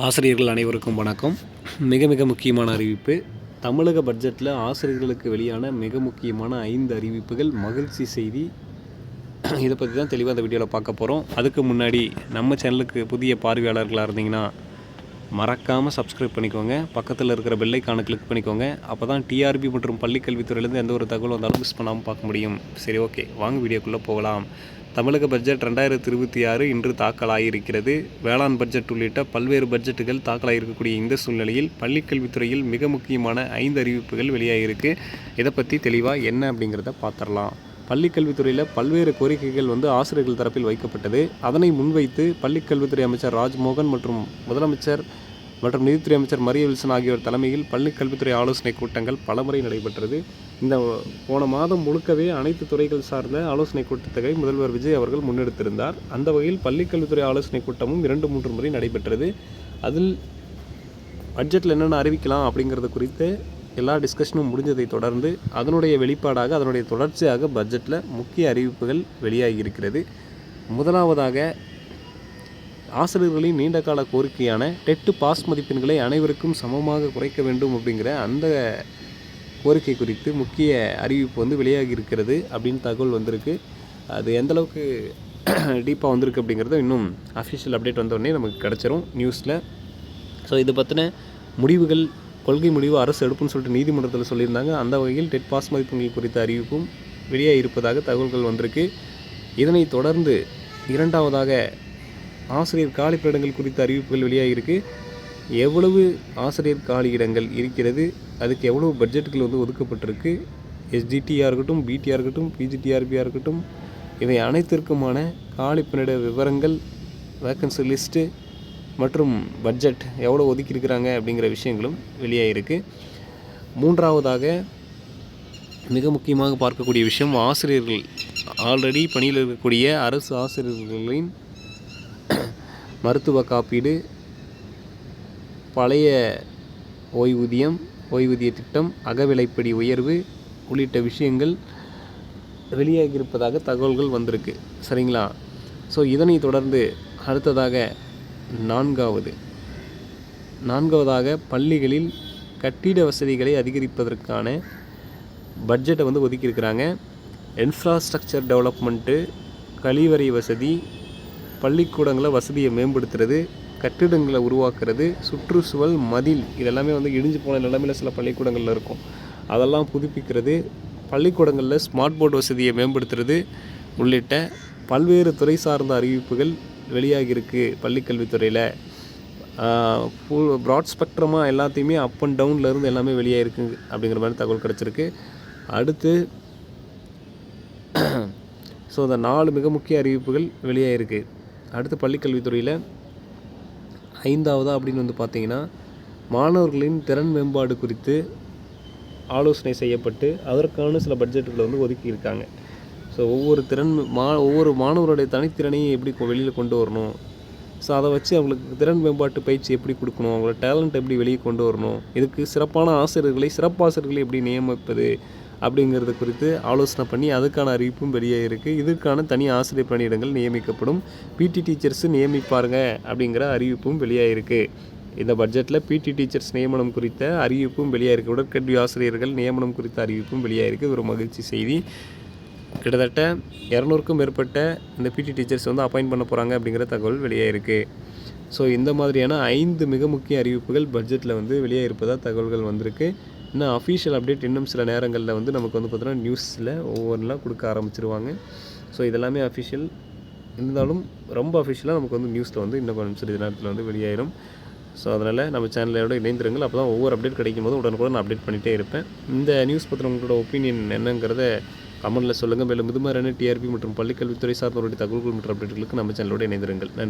ஆசிரியர்கள் அனைவருக்கும் வணக்கம். மிக முக்கியமான அறிவிப்பு. தமிழக பட்ஜெட்டில் ஆசிரியர்களுக்கு வெளியான மிக முக்கியமான 5 அறிவிப்புகள், மகிழ்ச்சி செய்தி. இதை பற்றி தான் தெளிவாக அந்த வீடியோவில் பார்க்க போகிறோம். அதுக்கு முன்னாடி நம்ம சேனலுக்கு புதிய பார்வையாளர்களாக இருந்தீங்கன்னா மறக்காமல் சப்ஸ்கிரைப் பண்ணிக்கோங்க. பக்கத்தில் இருக்கிற பெல் ஐகானை கிளிக் பண்ணிக்கோங்க. அப்போ தான் டிஆர்பி மற்றும் பள்ளிக்கல்வித்துறையிலேருந்து எந்த ஒரு தகவல் வந்தாலும் மிஸ் பண்ணாமல் பார்க்க முடியும். சரி, ஓகே, வாங்க வீடியோக்குள்ளே போகலாம். தமிழக பட்ஜெட் 2026 இன்று தாக்கலாகியிருக்கிறது. வேளாண் பட்ஜெட் உள்ளிட்ட பல்வேறு பட்ஜெட்டுகள் தாக்கலாகிருக்கக்கூடிய இந்த சூழ்நிலையில் பள்ளிக்கல்வித்துறையில் மிக முக்கியமான 5 அறிவிப்புகள் வெளியாகிருக்கு. இதை பற்றி தெளிவாக என்ன அப்படிங்கிறத பார்த்துடலாம். பள்ளிக்கல்வித்துறையில் பல்வேறு கோரிக்கைகள் ஆசிரியர்கள் தரப்பில் வைக்கப்பட்டது. அதனை முன்வைத்து பள்ளிக்கல்வித்துறை அமைச்சர் ராஜ்மோகன் மற்றும் முதலமைச்சர் மற்றும் நிதித்துறை அமைச்சர் மரிய வில்சன் ஆகியோர் தலைமையில் பள்ளிக்கல்வித்துறை ஆலோசனை கூட்டங்கள் பலமுறை நடைபெற்றது. இந்த போன மாதம் முழுக்கவே அனைத்து துறைகள் சார்ந்த ஆலோசனை கூட்டத்தை முதல்வர் விஜய் அவர்கள் முன்னெடுத்திருந்தார். அந்த வகையில் பள்ளிக்கல்வித்துறை ஆலோசனை கூட்டமும் 2-3 முறை நடைபெற்றது. அதில் பட்ஜெட்டில் என்னென்ன அறிவிக்கலாம் அப்படிங்கிறது குறித்து எல்லா டிஸ்கஷனும் முடிஞ்சதை தொடர்ந்து அதனுடைய வெளிப்பாடாக, அதனுடைய தொடர்ச்சியாக பட்ஜெட்டில் முக்கிய அறிவிப்புகள் வெளியாகியிருக்கிறது. முதலாவதாக, ஆசிரியர்களின் நீண்டகால கோரிக்கையான டெட் பாஸ் மதிப்பெண்களை அனைவருக்கும் சமமாக குறைக்க வேண்டும் அப்படிங்கிற அந்த கோரிக்கை குறித்து முக்கிய அறிவிப்பு வெளியாகி இருக்கிறது அப்படின்னு தகவல் வந்திருக்கு. அது எந்தளவுக்கு டீப்பாக வந்திருக்கு அப்படிங்கிறது இன்னும் அஃபிஷியல் அப்டேட் வந்தோடனே நமக்கு கிடச்சிரும் நியூஸில். ஸோ இது பற்றின முடிவுகள், கொள்கை முடிவு அரசு எடுப்புன்னு சொல்லிட்டு நீதிமன்றத்தில் சொல்லியிருந்தாங்க. அந்த வகையில் டெட் பாஸ் மதிப்பெண்கள் குறித்த அறிவிப்பும் வெளியாக இருப்பதாக தகவல்கள் வந்திருக்கு. இதனைத் தொடர்ந்து இரண்டாவதாக ஆசிரியர் காலிப்பணியிடங்கள் குறித்த அறிவிப்புகள் வெளியாகிருக்கு. எவ்வளவு ஆசிரியர் காலியிடங்கள் இருக்கிறது, அதுக்கு எவ்வளவு பட்ஜெட்டுகள் ஒதுக்கப்பட்டிருக்கு, எஸ்டிடியாக இருக்கட்டும், பிடிஆர் இருக்கட்டும், பிஜிடிஆர்பியாக இருக்கட்டும், இவை அனைத்திற்குமான காலிப்பணியிட விவரங்கள், வேக்கன்சி லிஸ்ட்டு மற்றும் பட்ஜெட் எவ்வளோ ஒதுக்கியிருக்கிறாங்க அப்படிங்கிற விஷயங்களும் வெளியாகிருக்கு. மூன்றாவதாக மிக முக்கியமாக பார்க்கக்கூடிய விஷயம், ஆசிரியர்கள் ஆல்ரெடி பணியில் இருக்கக்கூடிய அரசு ஆசிரியர்களின் மருத்துவ காப்பீடு, பழைய ஓய்வூதிய திட்டம், அகவிலைப்படி உயர்வு உள்ளிட்ட விஷயங்கள் வெளியாகியிருப்பதாக தகவல்கள் வந்திருக்கு. சரிங்களா? ஸோ இதனை தொடர்ந்து அடுத்ததாக நான்காவதாக பள்ளிகளில் கட்டிட வசதிகளை அதிகரிப்பதற்கான பட்ஜெட்டை ஒதுக்கியிருக்கிறாங்க. இன்ஃப்ராஸ்ட்ரக்சர் டெவலப்மெண்ட்டு, கழிவறை வசதி, பள்ளிக்கூடங்களை வசதியை மேம்படுத்துறது, கட்டிடங்களை உருவாக்குறது, சுற்றுச்சூழல் மதில், இதெல்லாமே இடிஞ்சு போன நிலைமையில் சில பள்ளிக்கூடங்களில் இருக்கும், அதெல்லாம் புதுப்பிக்கிறது, பள்ளிக்கூடங்களில் ஸ்மார்ட் போர்டு வசதியை மேம்படுத்துறது உள்ளிட்ட பல்வேறு துறை சார்ந்த அறிவிப்புகள் வெளியாகியிருக்கு. பள்ளிக்கல்வித்துறையில் ப்ராட் ஸ்பெக்ட்ரமாக எல்லாத்தையுமே அப் அண்ட் டவுன்லேருந்து எல்லாமே வெளியாகிருக்கு அப்படிங்கிற மாதிரி தகவல் கிடச்சிருக்கு. அடுத்து ஸோ இந்த 4 மிக முக்கிய அறிவிப்புகள் வெளியாகிருக்கு. அடுத்து பள்ளிக்கல்வித்துறையில் 5ஆவதாக அப்படின்னு பார்த்திங்கன்னா, மாணவர்களின் திறன் மேம்பாடு குறித்து ஆலோசனை செய்யப்பட்டு அதற்கான சில பட்ஜெட்டுகளை ஒதுக்கியிருக்காங்க. ஸோ ஒவ்வொரு மாணவருடைய தனித்திறனையும் எப்படி வெளியில் கொண்டு வரணும், ஸோ அதை வச்சு அவங்களுக்கு திறன் மேம்பாட்டு பயிற்சி எப்படி கொடுக்கணும், அவங்களோட டேலண்ட் எப்படி வெளியே கொண்டு வரணும், இதுக்கு சிறப்பாசிரியர்களை எப்படி நியமிப்பது அப்படிங்கிறது குறித்து ஆலோசனை பண்ணி அதுக்கான அறிவிப்பும் வெளியே இருக்குது. இதுக்கான தனி ஆசிரியர் பணியிடங்கள் நியமிக்கப்படும், பிடி டீச்சர்ஸ் நியமிப்பாருங்க அப்படிங்கிற அறிவிப்பும் வெளியாகிருக்கு. இந்த பட்ஜெட்டில் பிடி டீச்சர்ஸ் நியமனம் குறித்த அறிவிப்பும் வெளியாகிருக்கு. உடற்கல்வி ஆசிரியர்கள் நியமனம் குறித்த அறிவிப்பும் வெளியாகிருக்கு. ஒரு மகிழ்ச்சி செய்தி. கிட்டத்தட்ட 200க்கும் மேற்பட்ட இந்த பிடி டீச்சர்ஸ் அப்பாயின்ட் பண்ண போகிறாங்க அப்படிங்கிற தகவல் வெளியாகிருக்கு. ஸோ இந்த மாதிரியான 5 மிக முக்கிய அறிவிப்புகள் பட்ஜெட்டில் வெளியாகிருப்பதாக தகவல்கள் வந்திருக்கு. இன்னும் அஃபிஷியல் அப்டேட் இன்னும் சில நேரங்களில் நமக்கு பார்த்தோன்னா நியூஸில் ஒவ்வொன்றுலாம் கொடுக்க ஆரம்பிச்சிருவாங்க. ஸோ இதெல்லாமே அஃபிஷியல் இருந்தாலும் ரொம்ப அஃபிஷியலாக நமக்கு நியூஸில் இன்னும் கொஞ்சம் சிறிது நேரத்தில் வெளியாயிரும். ஸோ அதனால் நம்ம சேனலோட இணைந்திருங்கள். அப்போ தான் ஒவ்வொரு அப்டேட் கிடைக்கும் போது உடனுக்குடன் நான் அப்டேட் பண்ணிகிட்டே இருப்பேன். இந்த நியூஸ் பற்றின உங்களோட ஒப்பீனியன் என்னங்கிறத கமெண்ட்டில் சொல்லுங்கள். மேலும் இது மாதிரியான டிஆர்பி மற்றும் பள்ளிக்கல்வித்துறை சார்ந்தவருடைய தகவல்கள் மற்றும் அப்டேட்டுகளுக்கு நம்ம சேனலோட இணைந்திருங்கள். நன்றி.